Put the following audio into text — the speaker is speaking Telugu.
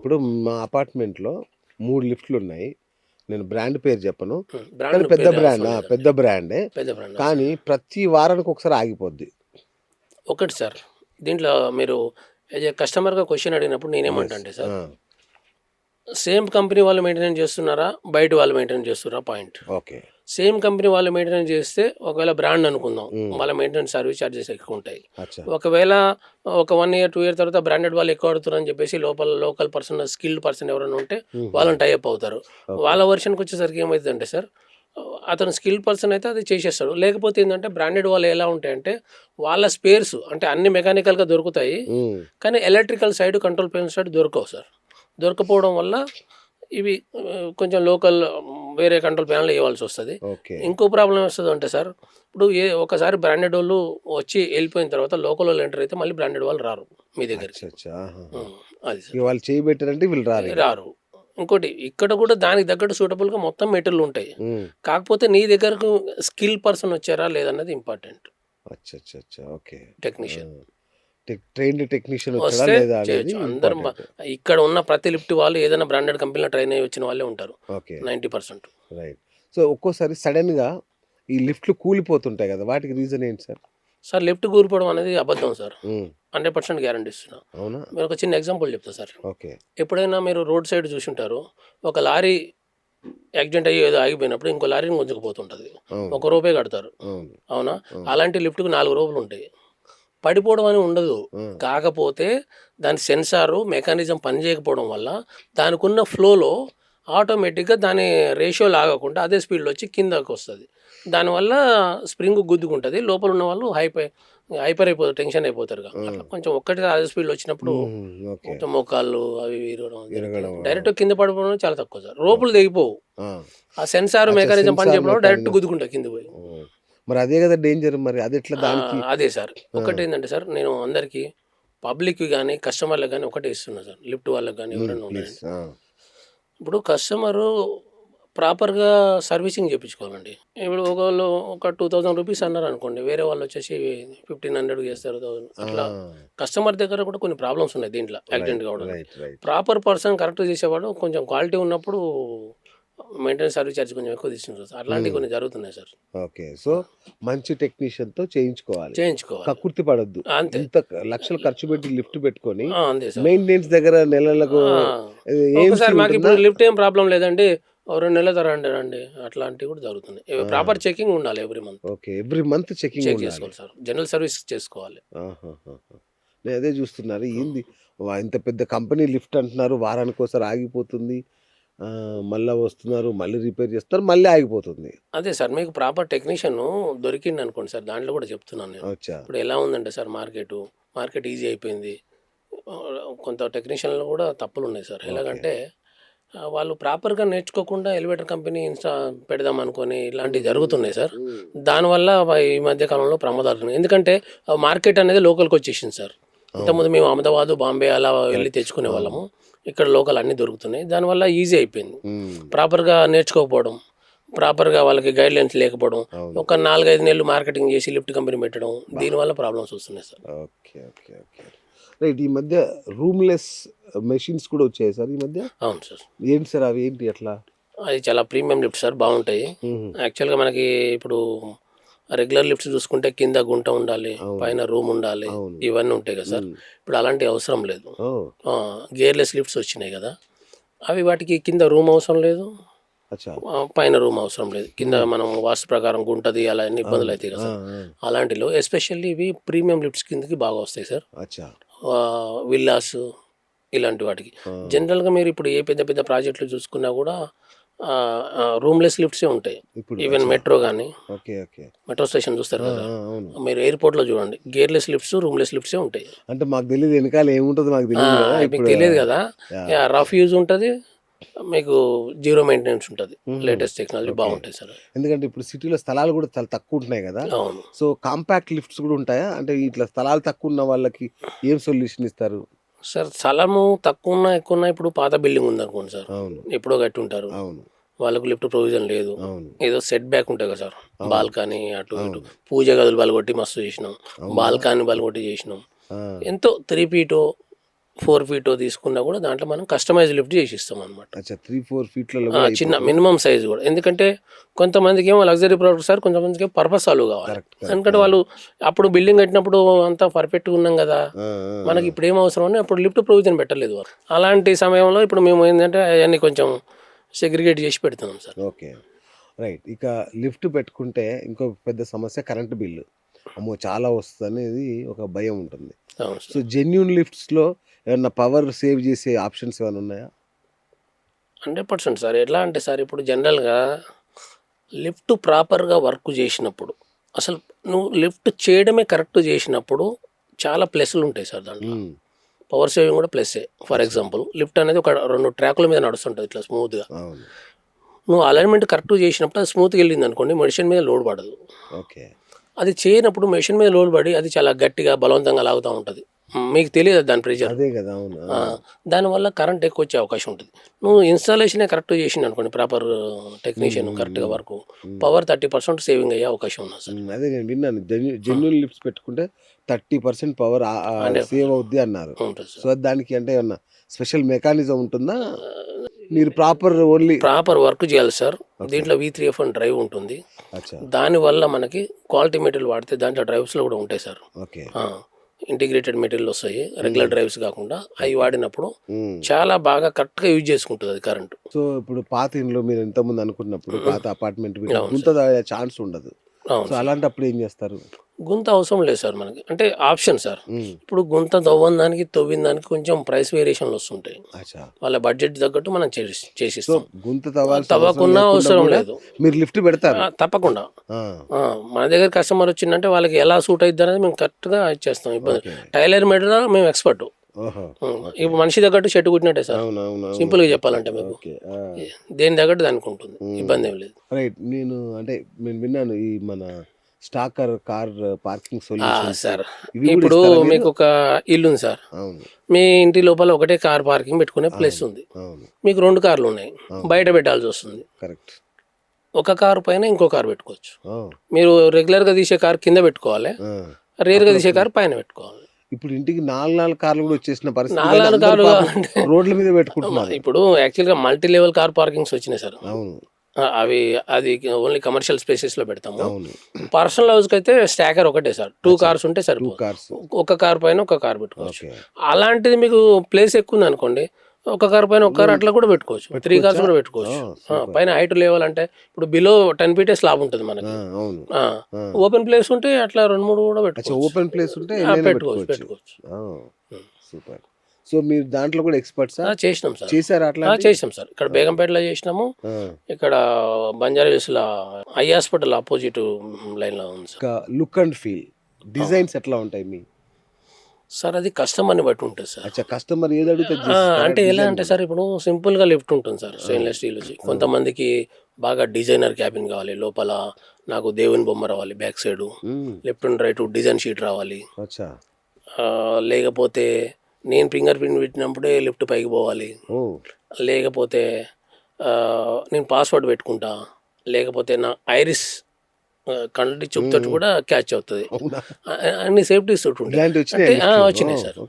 ఇప్పుడు మా అపార్ట్మెంట్‌లో 3 లిఫ్ట్‌లున్నాయి. నేను బ్రాండ్ పేరు చెప్పను. కానీ బ్రాండ్ పెద్ద పేరు బ్రాండ్. అవసరం లేదండి. పెద్ద బ్రాండే. పెద్ద బ్రాండ్ అవసరం కానీ లేదు. ప్రతి వారానికి ఒకసారి ఆగిపోద్ది. ఒకటి సార్, దీంట్లో మీరు కస్టమర్‌గా క్వెషన్ అడిగినప్పుడు నేనేమంటా యెస్. అంటే ఆ! సార్, సేమ్ కంపెనీ వాళ్ళు మెయింటెనెన్స్ చేస్తున్నారా? బయట వాళ్ళు మెయింటెనెన్స్ చేస్తున్నారా? పాయింట్. ఓకే. సేమ్ కంపెనీ వాళ్ళు మెయింటెనెన్స్ చేస్తే ఒకవేళ బ్రాండ్ అనుకుందాం. హ్మ్. వాళ్ళ మెయింటెనెన్స్ సర్వీస్ చార్జెస్ ఎక్కువుంటాయి. అచ్చా! ఒకవేళ ఒక 1 ఇయర్, 2 ఇయర్ తర్వాత బ్రాండెడ్ వాళ్ళు ఎక్కువ అడుగుతున్నారని చెప్పేసి లోకల్ పర్సన్, స్కిల్డ్ పర్సన్ ఎవరైనా ఉంటే వాళ్ళని హుహుహు. టై అప్ అవుతారు. ఓకే. వాళ్ళ వెర్షన్‌కి వచ్చేసరికి ఏమైతదంటే సార్, అతను స్కిల్డ్ పర్సన్ అయితే అది చేసేస్తాడు. లేకపోతే ఏందంటే బ్రాండెడ్ వాళ్ళు ఎలా ఉంటాయంటే వాళ్ళ స్పేర్స్ అంటే అన్ని మెకానికల్‌గా దొరుకుతాయి. హ్మ్. కానీ electrical side, control panel side దొరకవు సార్. దొరకపోవడం వల్ల ఇవి కొంచెం లోకల్ వేరే కంట్రోల్ ప్యానెల్ ఇవ్వాల్సొస్తది. ఓకే. ఇంకో ప్రాబ్లమ్ ఏమొస్తదంటే సార్, ఇప్పుడు ఒకసారి బ్రాండెడోళ్ళు వచ్చి ఎళ్ళిపోయిన తర్వాత లోకలోళ్ళు ఎంటర్ అయితే మళ్ళీ బ్రాండెడ్ వాళ్ళు రారు మీ దగ్గరికి. అచ్చచ్చా! ఆహాహా! హ్మ్. అది ఇక సార్. వాళ్ళు చేయి పెట్టారంటే వీళ్ళు రారిగ. రారు. ఇంకోటి ఇక్కడ కూడా దానికి తగ్గట్టు సూటబుల్‌గా మొత్తం మెటీరియలుంటాయి. హ్మ్. కాకపోతే నీ దగ్గరకు స్కిల్ పర్సన్ వచ్చారా లేదన్నది ఇంపార్టెంట్. అచ్చచ్చచ్చా! ఓకే. ఆ! టెక్నీషియన్. ట్రైన్డ్ టెక్నీషియన్ వచ్చాడా వస్తే లేదా అనేది చేయొచ్చు. అందరం ఇంపార్టెంట్. ఇక్కడ ఉన్న ప్రతి లిఫ్ట్ వాళ్ళు ఏదైనా బ్రాండెడ్ కంపెనీలో ట్రైన్ అయ్యి వచ్చిన వాళ్ళే ఉంటారు. ఓకే. 90%. రైట్. సో, ఒక్కోసారి సడెన్‌గా ఈ లిఫ్ట్‌లు కూలిపోతుంటాయి గదా! వాటికి రీజన్ ఏంటి సార్? సార్ లిఫ్ట్ కూలిపోవడం అనేది అబద్ధం సార్. హ్మ్. 100% గ్యారంటీ ఇస్తున్నా. అవునా? మీరొక చిన్న ఎగ్జాంపుల్ చెప్తా సార్. ఓకే. ఎప్పుడైనా మీరు రోడ్ సైడ్ చూసుంటారు. ఒక లారీ యాక్సిడెంట్ అయ్యి ఏదో ఆగిపోయినప్పుడు ఇంకో లారీని గుంజుకుపోతుంటది. అవును. ఒక రూపే కడతారు. అవును. అవునా? అవును. అలాంటి లిఫ్ట్‌కి 4 రూపులుంటాయి. పడిపోవడం అని ఉండదు. ఆ! కాకపోతే దాని సెన్సారు మెకానిజం పనిచేయకపోవడం వల్ల దానికున్న ఫ్లోలో ఆటోమేటిక్‌గా దాని రేషియో లాగకుండా అదే స్పీడ్‌లో వచ్చి కిందకొస్తది. దానివల్ల స్ప్రింగ్ గుద్దుకుంటది. లోపల ఉన్న వాళ్ళు హైపర్ అయిపోతారు. టెన్షన్ అయిపోతారుగా. ఆ! అట్లా కొంచెం ఒక్కటిగా అదే స్పీడ్‌లో వచ్చినప్పుడు హుహు. ఓకే. మొత్తం మోకాళ్ళు అవి ఇవి ఇరగడం జరుగుతుంది. ఇరగడం. ఆ! డైరెక్ట్‌గా కింద పడిపోవడం చాలా తక్కువ సార్. రోపులు ఓకే. తెగిపోవు. ఆ! ఆ సెన్సార్ అచ్చా! మెకానిజం పని సెన్సార్ చేయకపోవడం డైరెక్ట్ మెకానిజం. గుద్దుకుంటాయి కిందకి పోయి. హ్మ్. మరి అదే గదా డేంజర్ మరి. అదెట్లా దానికి అదే సార్. ఆ! ఒకటేందంటే సార్, నేను అందరికీ పబ్లిక్‌కి గాని, కస్టమర్‌లకి గాని ఒకటే ఇస్తున్నా సార్. లిఫ్ట్ వాళ్ళకి గాని హ్మ్. ఎవరైనా ప్లీజ్. ఉన్నాయండి. ఆ! ఇప్పుడు కస్టమరు ప్రాపర్‌గా సర్వీసింగ్ చేపించుకోవాలండి. ఇప్పుడు ఒకళ్ళు ఒక రూ. 2000 అన్నారనుకోండి. వేరే వాళ్ళొచ్చేసి 1500 చేస్తారు. 1000 ఆ! అట్లా కస్టమర్ దగ్గర కూడా కొన్ని ప్రాబ్లమ్స్ ఉన్నాయి దీంట్లో రైట్. యాక్సిడెంట్ కావడానికి. రైట్. రైట్. ప్రాపర్ పర్సన్ కరెక్ట్‌గా చేసేవాడు కొంచెం క్వాలిటీ ఉన్నప్పుడు మెయింటెనెన్స్ సర్వీస్ చార్జ్ కొంచెం ఎక్కువ తీసుకుంటారు సార్. అట్లాంటివి హ్మ్. కొన్ని జరుగుతున్నాయి సార్. ఓకే. సో, మంచి టెక్నీషియన్‌తో చేయించుకోవాలి. చేయించుకోవాలి. కక్కుర్తి పడొద్దు. అంతే. ఇంత లక్షలు ఖర్చు పెట్టి లిఫ్ట్ పెట్టుకొని అంతే సార్. మెయింటెనెన్స్ దగ్గర నెలలకు ఆ! ఏఎంసీ ఒక్కసారి ఉంటుందా? మాకిప్పుడు లిఫ్ట్ ఏం ప్రాబ్లమ్ లేదండి. ఓ 2 నెలలతో రండి. అట్లాంటివి కూడా జరుగుతున్నాయి. ప్రాపర్ ఆ! చెకింగ్ ఉండాలి every month. Okay. Every month checking check ఉండాలి. చేసుకోవాలి సార్. జనరల్ సర్వీస్ చేసుకోవాలి. ఆహాహాహా! నేనదే జూస్తున్నారు. హ్మ్. ఏంది ఇంత పెద్ద కంపెనీ లిఫ్ట్ అంటున్నారు. వారానికోసారి ఆగిపోతుంది. మళ్ళా వస్తున్నారు. మళ్ళీ రిపేర్ చేస్తున్నారు. మళ్ళీ ఆగిపోతుంది. అదే సార్, మీకు ప్రాపర్ టెక్నీషియను దొరికిండనుకోండి సార్, దాంట్లో కూడా చెప్తున్నాను నేను. అచ్చా! ఇప్పుడు ఎలా ఉందంటే సార్ మార్కెట్ ఈజీ అయిపోయింది. కొంత టెక్నీషియన్‌లో కూడా తప్పులున్నాయి సార్. ఓకే. ఎలాగంటే వాళ్ళు ప్రాపర్‌గా నేర్చుకోకుండా ఎలివేటర్ కంపెనీ పెడదామనుకోని ఇలాంటివి హ్మ్. హ్మ్. జరుగుతున్నాయి సార్. హ్మ్. దానివల్ల ఈ మధ్య కాలంలో ప్రమాదాలు ఉన్నాయి. ఎందుకంటే మార్కెట్ అనేది లోకల్‌కొచ్చేసింది సార్. అవును. ఇంతకుముందు మేము అహ్మదాబాదు, బాంబే అలా వెళ్లి కరెక్ట్. అవును. తెచ్చుకునేవాళ్ళము. ఇక్కడ లోకల్ అన్నీ దొరుకుతున్నాయి. దానివల్ల ఈజీ అయిపోయింది. హ్మ్. ప్రాపర్‌గా నేర్చుకోకపోవడం, ప్రాపర్‌గా వాళ్ళకి గైడ్‌లైన్స్ లేకపోవడం, అవును. ఒక 4, 5 నెలలు మార్కెటింగ్ చేసి లిఫ్ట్ కంపెనీ పెట్టడం, అబ్బా! దీనివల్ల ప్రాబ్లమ్స్ వస్తున్నాయి sir. Okay. Okay. Okay. Right. ఈ మధ్య రూమ్‌లెస్ మెషిన్స్ కూడా వచ్చాయి సార్ ఈ మధ్య. అవును సార్. ఏంటి సార్ అవి ఏంటి ఎట్లా? అది చాలా ప్రీమియం లిఫ్ట్ సార్, బావుంటాయి. హుహు. యాక్చువల్‌గా మనకి ఇప్పుడు రెగ్యులర్ లిఫ్ట్స్ చూసుకుంటే కింద గుంట ఉండాలి, అవును. పైన రూమ్ ఉండాలి. అవును. ఇవన్నీ ఉంటాయి కదా సార్. హ్మ్. ఇప్పుడు అలాంటివి అవసరం లేదు. ఓహ్! గేర్‌లెస్ లిఫ్ట్స్ వచ్చినాయి కదా! అవి వాటికి కింద రూమ్ అవసరం లేదు. అచ్చా! పైన రూమ్ అవసరం లేదు. కింద హ్మ్. మనం వాస్తు ప్రకారం గుంట తీయాలి, అన్ని అవును. ఇబ్బందులైతాయి కదా ఆ! సార్. ఆ! అలాంటిలో ఎస్పెషల్లీ ఇవి ప్రీమియం లిఫ్ట్స్ కిందకి బాగా వస్తాయి సార్. అచ్చా! విల్లాస్ ఇలాంటి వాటికి. ఆ! జనరల్‌గా మీరు ఇప్పుడు ఏ పెద్ద పెద్ద ప్రాజెక్ట్‌లు చూసుకున్నా కూడా రూమ్‌లెస్ లిఫ్ట్సే ఉంటాయి. ఇప్పుడు ఈవెన్ అచ్చా! మెట్రో గాని, ఓకే. ఓకే. మెట్రో స్టేషన్ చూస్తారు ఆ! కదా! ఆ! అవును. మీరు ఎయిర్‌పోర్ట్‌లో చూడండి. గేర్‌లెస్ లిఫ్ట్స్, రూమ్‌లెస్ లిఫ్ట్సే ఉంటాయి. అంటే మాకు తెలీదు ఎనకాల ఏముంటదో మాకు తెలీదు గదా! మీకు ఇప్పుడు తెలియదు కదా! యాహ్! రఫ్ యూజ్ ఉంటది. మీకు జీరో మెయింటెనెన్స్ ఉంటది. హుహు. Latest technology okay. బావుంటాయి సార్. ఎందుకంటే ఇప్పుడు సిటీలో స్థలాలు గూడా చాలా తక్కువుంటున్నాయి గదా! అవును. సో, కాంపాక్ట్ లిఫ్ట్స్ గూడా ఉంటాయా? అంటే ఇట్లా స్థలాలు తక్కువున్న వాళ్ళకి ఏం సొల్యూషన్ ఇస్తారు? సార్ స్థలము తక్కువున్నా, ఎక్కువున్నా ఇప్పుడు పాత బిల్డింగ్ ఉందనుకోండి సార్. అవును. ఎప్పుడో కట్టుంటారు. అవును. వాళ్ళకు లిఫ్ట్ ప్రొవిజన్ లేదు. అవును. ఏదో సెట్ బ్యాక్ ఉంటాయి కదా సార్. అవును. బాల్కనీ అటు ఇటు. అవును. పూజ గదులు పలగొట్టి మస్తు చేసినాం. అవునా? బాల్కనీ పలగొట్టి చేసినాం. ఆ! ఎంతో 3 ఫీటో, 4 ఫీట్ తీసుకున్నా కూడా దాంట్లో మనం కస్టమైజ్ లిఫ్ట్ చేసి ఇస్తాం అనమాట. అచ్చా 3-4 ఫీట్లలో కూడా చిన్న మినిమం సైజ్ కూడా, ఎందుకంటే కొంతమందికి ఏమో లగ్జరీ ప్రోడక్ట్ సార్, కొంతమందికి ఏమో పర్పస్ సాల్వ్ కావాలి. ఎందుకంటే వాళ్ళు అప్పుడు బిల్డింగ్ కట్టినప్పుడు అంతా పర్ఫెక్ట్గా ఉన్నాం కదా, మనకి ఇప్పుడు ఏం అవసరం అని అప్పుడు లిఫ్ట్ ప్రొవిజన్ పెట్టలేదు వారు. అలాంటి సమయంలో ఇప్పుడు మేము ఏంటంటే అవన్నీ కొంచెం సెగ్రిగేట్ చేసి పెడుతున్నాం సార్. Okay, right. ఇక లిఫ్ట్ పెట్టుకుంటే ఇంకో పెద్ద సమస్య కరెంటు బిల్లు. అమ్మో చాలా వస్తుంది అనేది ఒక భయం ఉంటుంది. అవును సో సార్. జెన్యూన్ లిఫ్ట్స్లో ఏమన్నా పవర్ సేవ్ చేసే ఆప్షన్స్ ఏమైనా ఉన్నాయా? 100% సార్. ఎట్లా అంటే సార్, ఇప్పుడు జనరల్గా లిఫ్ట్ ప్రాపర్గా వర్క్ చేసినప్పుడు, అసలు నువ్వు లిఫ్ట్ చేయడమే కరెక్ట్ చేసినప్పుడు చాలా ప్లస్లు ఉంటాయి సార్ దాంట్లో. మ్మ్. పవర్ సేవింగ్ కూడా ప్లస్సే. ఫర్ ఎగ్జాంపుల్ లిఫ్ట్ అనేది ఒక 2 ట్రాకుల మీద నడుస్తుంటుంది ఇట్లా స్మూత్గా. అవును. నువ్వు అలైన్మెంట్ కరెక్ట్ చేసినప్పుడు అది స్మూత్గా వెళ్ళింది అనుకోండి, మెషిన్ మీద లోడ్ పడదు. ఓకే. అది చేయనప్పుడు మెషిన్ మీద లోడ్ పడి అది చాలా గట్టిగా బలవంతంగా లాగుతూ ఉంటుంది. మీకు తెలియదు దాని ప్రెషర్. అదే కదా. అవును. దానివల్ల కరెంట్ ఎక్కువ వచ్చే అవకాశం ఉంటుంది. నువ్వు ఇన్స్టాలేషనే కరెక్ట్ చేసింది అనుకోండి, ప్రాపర్ టెక్నీషియన్ కరెక్ట్గా వర్క్, పవర్ 30% సేవింగ్ అయ్యే అవకాశం ఉంది సార్. అదే నేను విన్నాను, జెన్యూన్ లిఫ్ట్స్ పెట్టుకుంటే 30% పవర్ సేవ్ అవుద్ది అన్నారు. ఉంటుంది సార్. సో దానికి అంటే ఏమన్నా స్పెషల్ మెకానిజం ఉంటుందా? మీరు ప్రాపర్ ఓన్లీ ప్రాపర్ వర్క్ చేయాలి సార్. దీంట్లో V3F అని డ్రైవ్ ఉంటుంది. అచ్చా. దానివల్ల మనకి క్వాలిటీ మెటీరియల్ వాడితే దాంట్లో డ్రైవ్స్లో కూడా ఉంటాయి సార్. ఓకే. ఇంటిగ్రేటెడ్ మెటీరియల్ వస్తాయి, రెగ్యులర్ డ్రైవ్స్ కాకుండా. అవి వాడినప్పుడు చాలా బాగా కరెక్ట్గా యూజ్ చేసుకుంటుంది అది కరెంట్. సో ఇప్పుడు పాత ఇంట్లో మీరు ఎంతమంది అనుకున్నప్పుడు పాత అపార్ట్మెంట్ గుంత ఛాన్స్ ఉండదు. సో అలాంటప్పుడు ఏం చేస్తారు? గుంత అవసరం లేదు సార్ మనకి, అంటే ఆప్షన్ సార్. ఇప్పుడు గుంత తవ్వడానికి తవ్విన దానికి కొంచెం ప్రైస్ వేరియేషన్లు వస్తుంటాయి. అచ్చా. వాళ్ళ బడ్జెట్ తగ్గట్టు మనం చేసిస్తాం. గుంత తవ్వకున్నా అవసరం లేదు, మీరు లిఫ్ట్ పెడతారు తప్పకుండా. మన దగ్గర కస్టమర్ వచ్చిందంటే వాళ్ళకి ఎలా సూట్ అవుతుంది అనేది మేము కరెక్ట్గా ఇచ్చేస్తాం. ఇబ్బంది టైలర్ మేడ్ మేము ఎక్స్పర్ట్. ఇప్పుడు మనిషి తగ్గట్టు షర్ట్ కుట్టినట్టే సార్, సింపుల్ గా చెప్పాలంటే మీకు దేని తగ్గట్టు దానికి ఉంటుంది, ఇబ్బంది ఏం లేదు. రైట్. నేను విన్నాను ఈ మన స్టాకర్ కార్ పార్కింగ్ సొల్యూషన్ సార్. ఇప్పుడు మీకు ఒక ఇల్లు ఉంది సార్, మీ ఇంటి లోపల ఒకటే కార్ పార్కింగ్ పెట్టుకునే ప్లేస్ ఉంది, మీకు 2 కార్లు ఉన్నాయి, బయట పెట్టాల్సి వస్తుంది. కరెక్ట్. ఒక కారు పైన ఇంకో కారు పెట్టుకోవచ్చు. మీరు రెగ్యులర్ గా తీసే కారు కింద పెట్టుకోవాలి, రేర్ గా తీసే కారు పైన పెట్టుకోవాలి. ఇప్పుడు ఇంటికి 4 కార్లు కూడా వచ్చేసిన పరిస్థితి, 4 కార్లు కావాలంటే రోడ్ల మీద పెట్టుకుంటున్నారు. ఇప్పుడు యాక్చువల్ గా మల్టీ లెవెల్ కార్ పార్కింగ్స్ వచ్చినాయి సార్. అవును. అది ఓన్లీ కమర్షియల్ స్పేసెస్ లో పెడతాము. పర్సనల్ హౌస్ కి అయితే స్టాకర్ ఒకటే సార్, 2 కార్స్ ఉంటే సరిపోతుంది. ఒక కార్ పైన ఒక కార్ పెట్టుకోవచ్చు. అలాంటిది మీకు ప్లేస్ ఎక్కువ ఉంది అనుకోండి, ఒక కార్ పైన ఒక కార్ అట్లా కూడా పెట్టుకోవచ్చు, 3 కార్స్ కూడా పెట్టుకోవచ్చు. పైన హైట్ లెవెల్ అంటే ఇప్పుడు బిలో 10 feet స్లాబ్ ఉంటుంది మనకి. ఓపెన్ ప్లేస్ ఉంటే అట్లా 2-3 కూడా పెట్టుకోవచ్చు. ఓపెన్ ప్లేస్ ఉంటే పెట్టుకోవచ్చు. సూపర్. సో మీరు దాంట్లో కూడా ఎక్స్పర్ట్స్ చేసినాం సార్. చేశారు అట్లా? చేసాం సార్. ఇక్కడ బేగంపేటలో చేసినాము, ఇక్కడ బంజారా హిల్స్లో ఐ హాస్పిటల్ ఆపోజిట్ లైన్ లో ఉంది sir. Look and feel designs ఎట్లా ఉంటాయి మీ సార్? అది కస్టమర్ని బట్టి ఉంటుంది సార్. కస్టమర్ ఏది అడిగితే అంటే ఎలా అంటే సార్, ఇప్పుడు సింపుల్ గా లిఫ్ట్ ఉంటుంది సార్, స్టెయిన్లెస్ స్టీల్ వచ్చి. కొంతమందికి బాగా డిజైనర్ క్యాబిన్ కావాలి, లోపల నాకు దేవుని బొమ్మ రావాలి, back side left and right design sheet రావాలి. లేకపోతే నేను ఫింగర్ ప్రింట్ పెట్టినప్పుడే లిఫ్ట్ పైకి పోవాలి, లేకపోతే నేను పాస్వర్డ్ పెట్టుకుంటా, లేకపోతే నా ఐరిస్ కంటి చూపుతో కూడా క్యాచ్ అవుతుంది. అన్ని సేఫ్టీస్ తోటి ఉంటాయి. వచ్చినాయి సార్.